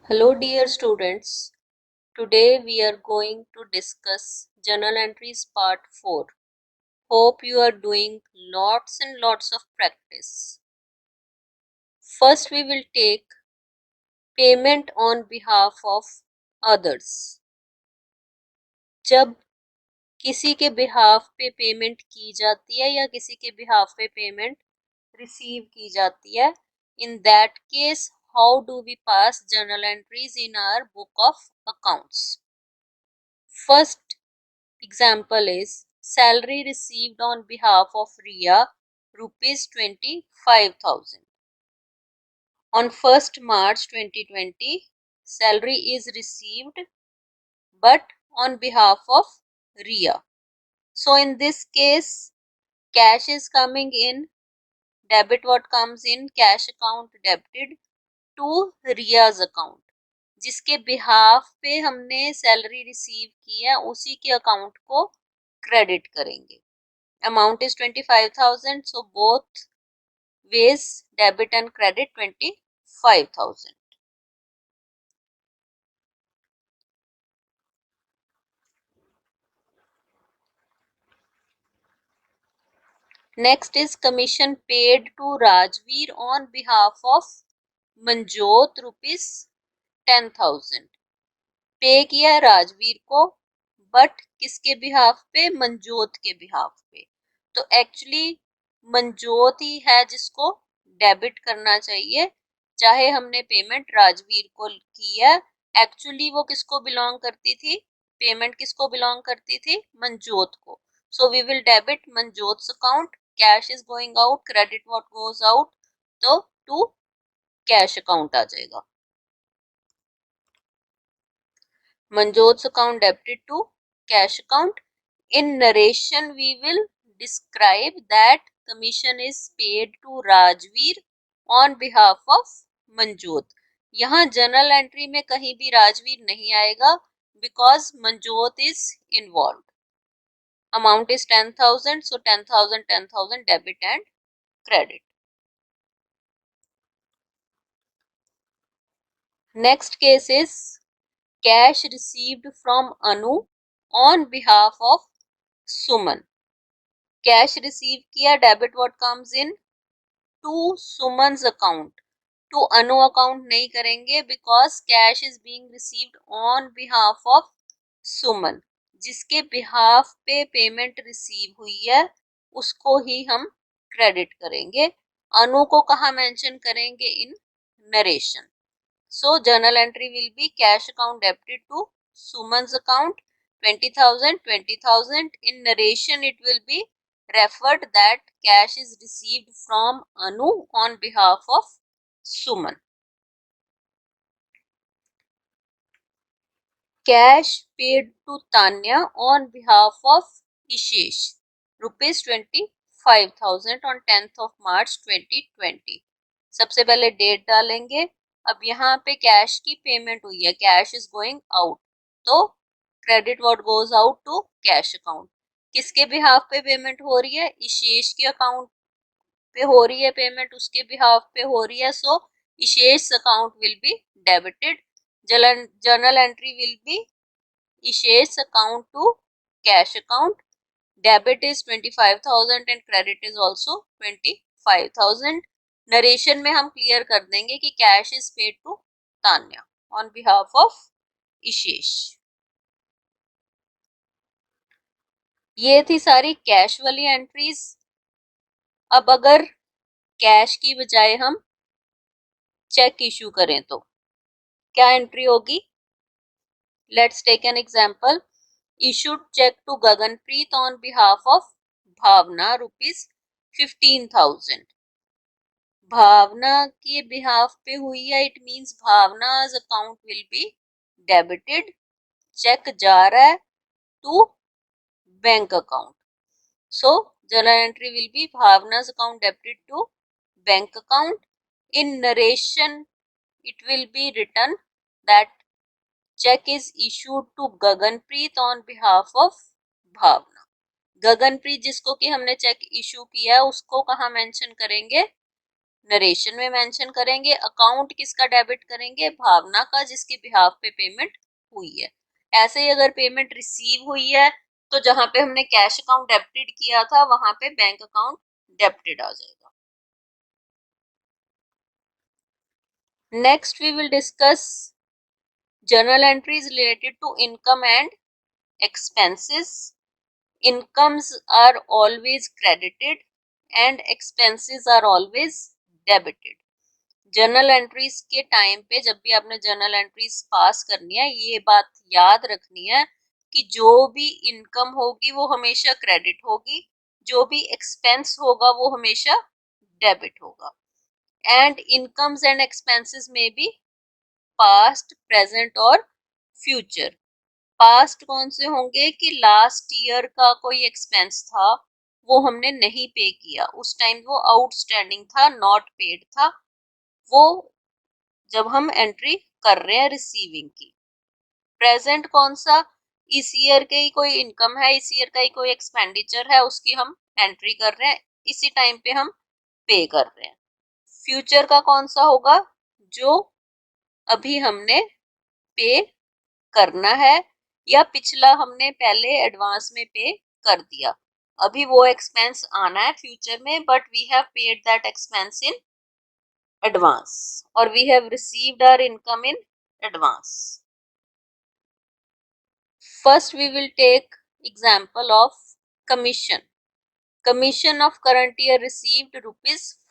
Hello dear students, today we are going to discuss journal entries part 4. Hope you are doing lots and lots of practice. First we will take payment on behalf of others. जब किसी के behalf पे payment की जाती है या किसी के बिहाफ पे पेमेंट रिसीव की जाती है, in that case how do we pass journal entries in our book of accounts? First example is salary received on behalf of Ria rupees 25,000. On 1st March 2020, salary is received but on behalf of Ria. So in this case, cash is coming in, debit what comes in, cash account debited to Ria's account. जिसके behalf पे हमने salary receive की है उसी के account को credit करेंगे. Amount is 25,000, so both ways debit and credit 25,000. Next is commission paid to Rajveer on behalf of Manjot rupees 10,000. पे किया राजवीर को बट किसके बिहाफ पे, मंजोत के बिहाफ पे. तो एक्चुअली मंजोत ही है जिसको डेबिट करना चाहिए, चाहे हमने पेमेंट राजवीर को की है. एक्चुअली वो किसको बिलोंग करती थी, पेमेंट किसको बिलोंग करती थी, मंजोत को. So we will debit Manjot's account, cash is going out, credit what goes out, तो टू कैश अकाउंट आ जाएगा. Manjot's account debited to cash account. In narration, we will describe that commission is paid to Rajveer on behalf of Manjot. यहाँ journal entry में कहीं भी राजवीर नहीं आएगा because Manjot is involved. Amount is 10,000, so 10,000, 10,000 debit and credit. Next case is cash received from Anu on behalf of Suman. Cash receive किया, debit what comes in to Suman's account. To Anu account नहीं करेंगे because cash is being received on behalf of Suman. जिसके behalf पे payment receive हुई है उसको ही हम credit करेंगे. अनु को कहाँ मेंशन करेंगे, in narration. So journal entry will be cash account debited to Suman's account 20,000, 20,000. In narration it will be referred that cash is received from Anu on behalf of Suman. Cash paid to Tanya on behalf of Ishesh rupees 25,000 on 10th of March 2020. सबसे पहले date डालेंगे. अब यहाँ पे cash की payment हुई है, cash is going out, तो credit what goes out to cash account. किसके बिहाफ पे पेमेंट हो रही है, इशेष के अकाउंट पे हो रही है पेमेंट, उसके बिहाफ पे हो रही है. So Ishesh account will be debited. Journal entry will be Ishesh account to cash account. Debit is 25,000 and credit is also 25,000. Narration में हम क्लियर कर देंगे कि cash is paid to Tanya on behalf of Ishesh. ये थी सारी कैश वाली एंट्रीज. अब अगर कैश की बजाय हम चेक इशू करें तो क्या एंट्री होगी. Let's take an example. Issued cheque to Gaganpreet on behalf of Bhavana rupees 15,000. Bhavana के बिहाफ पे हुई है, it means Bhavana's account will be debited. Cheque जा रहा है to bank account. So journal entry will be Bhavna's account debited to bank account. In narration, it will be written that check is issued to Gaganpreet on behalf of Bhavna. Gaganpreet जिसको कि हमने check issue किया है उसको कहाँ mention करेंगे, narration में mention करेंगे। अकाउंट किसका डेबिट करेंगे? भावना का, जिसके बिहाफ पे पेमेंट हुई है। ऐसे ही अगर पेमेंट रिसीव हुई है तो जहां पे हमने कैश अकाउंट डेबिटेड किया था वहां पे बैंक अकाउंट डेबिटेड आ जाएगा। Next we will discuss journal entries related to income and expenses. Incomes are always credited and expenses are always debited. Journal entries के टाइम पे जब भी आपने जर्नल एंट्रीज पास करनी है, ये बात याद रखनी है कि जो भी इनकम होगी वो हमेशा क्रेडिट होगी, जो भी एक्सपेंस होगा वो हमेशा डेबिट होगा। एंड इनकम्स एंड एक्सपेंसेस में भी पास्ट, प्रेजेंट और फ्यूचर। पास्ट कौन से होंगे कि लास्ट ईयर का कोई एक्सपेंस था वो हमने नहीं पे किया, उस टाइम वो आउटस्टैंडिंग था, नॉट पेड था, वो जब हम एंट्री कर रहे हैं रिसीविंग की। प्रेजेंट कौन सा? इस ईयर के ही कोई इनकम है, इस ईयर का ही कोई एक्सपेंडिचर है, उसकी हम एंट्री कर रहे हैं, इसी टाइम पे हम पे कर रहे हैं। फ्यूचर का कौन सा होगा? जो अभी हमने पे करना है या पिछला हमने पहले एडवांस में पे कर दिया, अभी वो एक्सपेंस आना है फ्यूचर में, but we have paid that expense in advance और we have received our income in advance. First we will take example of commission. Commission of current year received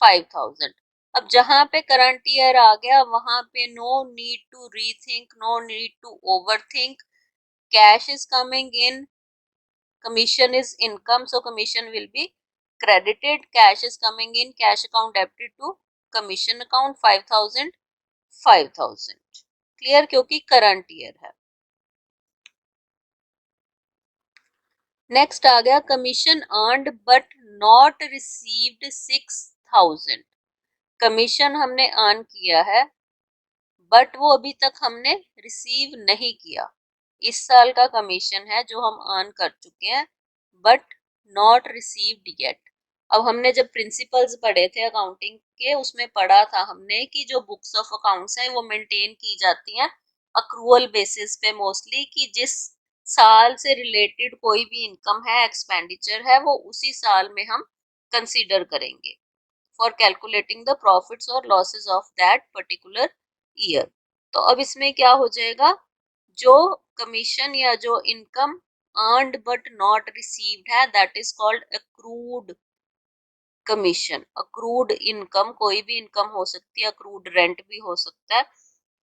₹5000। अब जहां पे करंट ईयर आ गया वहां पे no need to rethink, no need to overthink, cash is coming in, commission is income, so commission will be credited, cash is coming in, cash account debited to commission account 5000 5000। Clear? क्योंकि current year है। Next आ गया commission earned but not received 6000। Commission हमने earn किया है but वो अभी तक हमने रिसीव नहीं किया। इस साल का कमीशन है जो हम अर्न कर चुके हैं बट नॉट रिसीव्ड येट। अब हमने जब प्रिंसिपल्स पढ़े थे अकाउंटिंग के उसमें पढ़ा था हमने कि जो बुक्स ऑफ अकाउंट्स हैं वो मेंटेन की जाती हैं अक्रूअल बेसिस पे मोस्टली, कि जिस साल से रिलेटेड कोई भी इनकम है, एक्सपेंडिचर है, वो उसी साल में हम कंसीडर करेंगे फॉर कैलकुलेटिंग द प्रॉफिट्स और losses of that particular year. तो अब इसमें क्या हो जाएगा, जो कमीशन या जो income earned but not received है that is called accrued commission. Accrued income कोई भी इनकम हो सकती है, अक्रूड रेंट भी हो सकता है,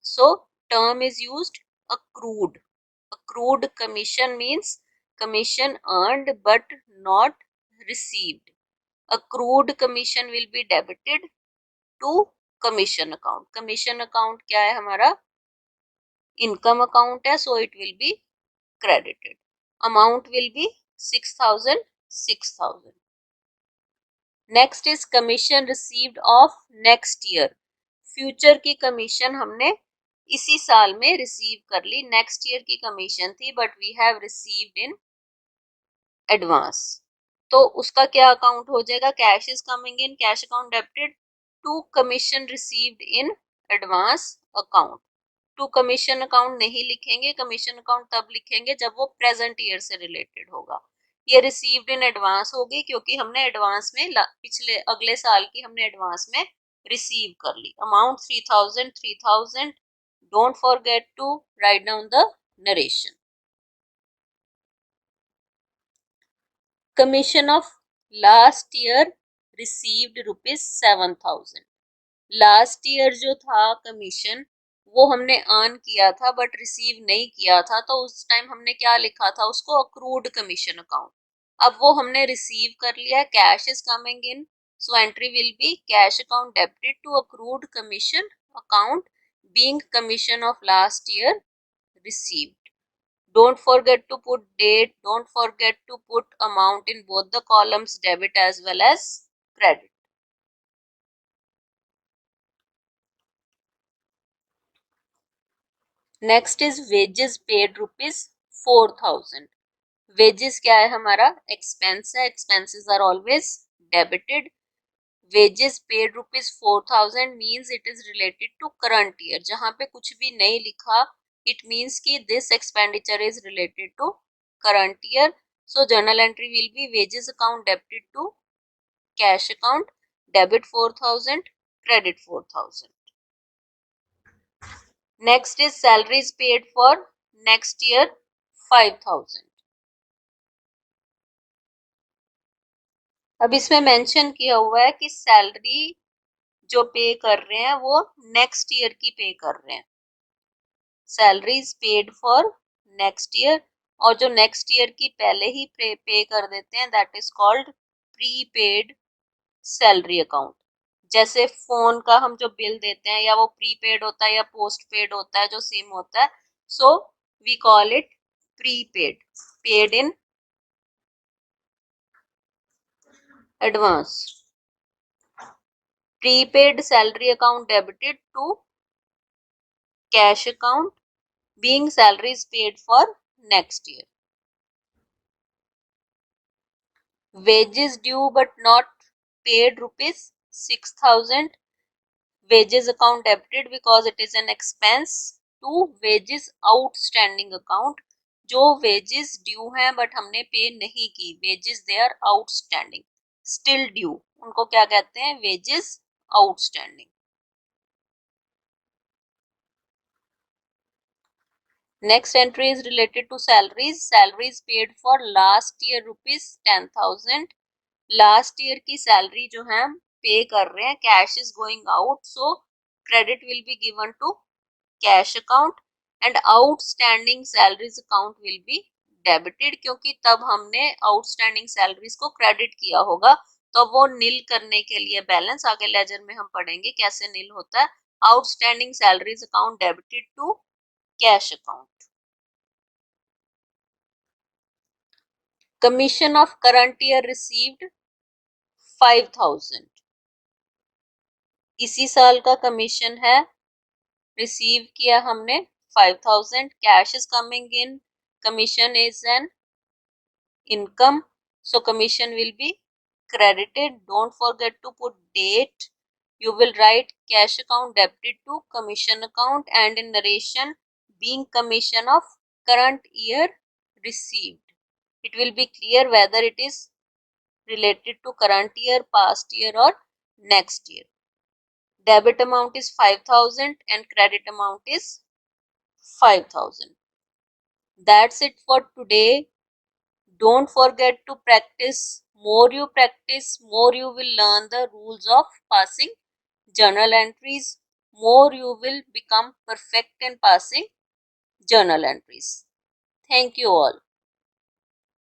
so term is used accrued. Accrued commission means commission earned but not received. accrued commission will be debited to commission account। commission account क्या है हमारा? income account है, so it will be credited। amount will be 6000 6000। next is commission received of next year। future की commission हमने इसी साल में receive कर ली, नेक्स्ट ईयर की कमीशन थी but we have received in advance, तो उसका क्या अकाउंट हो जाएगा? Cash is coming in, cash account debited to commission received in advance account. To commission account नहीं लिखेंगे, कमीशन अकाउंट तब लिखेंगे जब वो प्रेजेंट ईयर से रिलेटेड होगा। ये रिसीव्ड इन एडवांस होगी क्योंकि हमने एडवांस में पिछले अगले साल की हमने एडवांस में रिसीव कर ली। Amount 3000 3000। Don't forget to write down the narration. Commission of last year received ₹7000। Last year जो था कमीशन वो हमने अर्न किया था बट रिसीव नहीं किया था, तो उस टाइम हमने क्या लिखा था उसको? Accrued commission account. अब वो हमने रिसीव कर लिया, cash is coming in, so entry will be cash account debited to accrued commission account being commission of last year received. Don't forget to put date, don't forget to put amount in both the columns, debit as well as credit। Next is wages paid ₹4000। wages क्या है हमारा? expense है, expenses are always debited। wages paid rupees 4,000 means it is related to current year. जहाँ पे कुछ भी नहीं लिखा, it means कि this expenditure is related to current year. So journal entry will be wages account debited to cash account, debit 4,000, credit 4,000. Next is salaries paid for next year 5,000. अब इसमें mention किया हुआ है कि सैलरी जो पे कर रहे हैं वो नेक्स्ट ईयर की पे कर रहे हैं. Salaries paid for next year, और जो नेक्स्ट ईयर की पहले ही पे कर देते हैं that is called prepaid salary account. जैसे फोन का हम जो बिल देते हैं या वो प्रीपेड होता है या पोस्ट पेड होता है, जो सिम होता है, so we call it prepaid, paid in advance. Prepaid salary account debited to cash account, being salaries paid for next year. Wages due but not paid rupees 6,000. Wages account debited because it is an expense to wages outstanding account. जो wages due हैं but हमने पे नहीं की, wages they are outstanding, still due, उनको क्या कहते हैं? wages outstanding. Next entry is related to salaries. Salaries paid for last year rupees 10,000. Last year की salary जो है पे कर रहे हैं, cash is going out, so credit will be given to cash account and outstanding salaries account will be debited, क्योंकि तब हमने outstanding salaries को credit किया होगा, तो वो नील करने के लिए बैलेंस आगे लेजर में हम पढ़ेंगे कैसे नील होता है. Outstanding salaries account debited to cash account. Commission of current year received 5,000. इसी साल का कमीशन है, रिसीव किया हमने 5,000. Cash is coming in, commission is an income, so commission will be credited. Don't forget to put date. You will write cash account debited to commission account and in narration being commission of current year received. It will be clear whether it is related to current year, past year or next year. Debit amount is 5,000 and credit amount is 5,000. That's it for today. Don't forget to practice. More you practice, more you will learn the rules of passing journal entries. More you will become perfect in passing journal entries. Thank you all.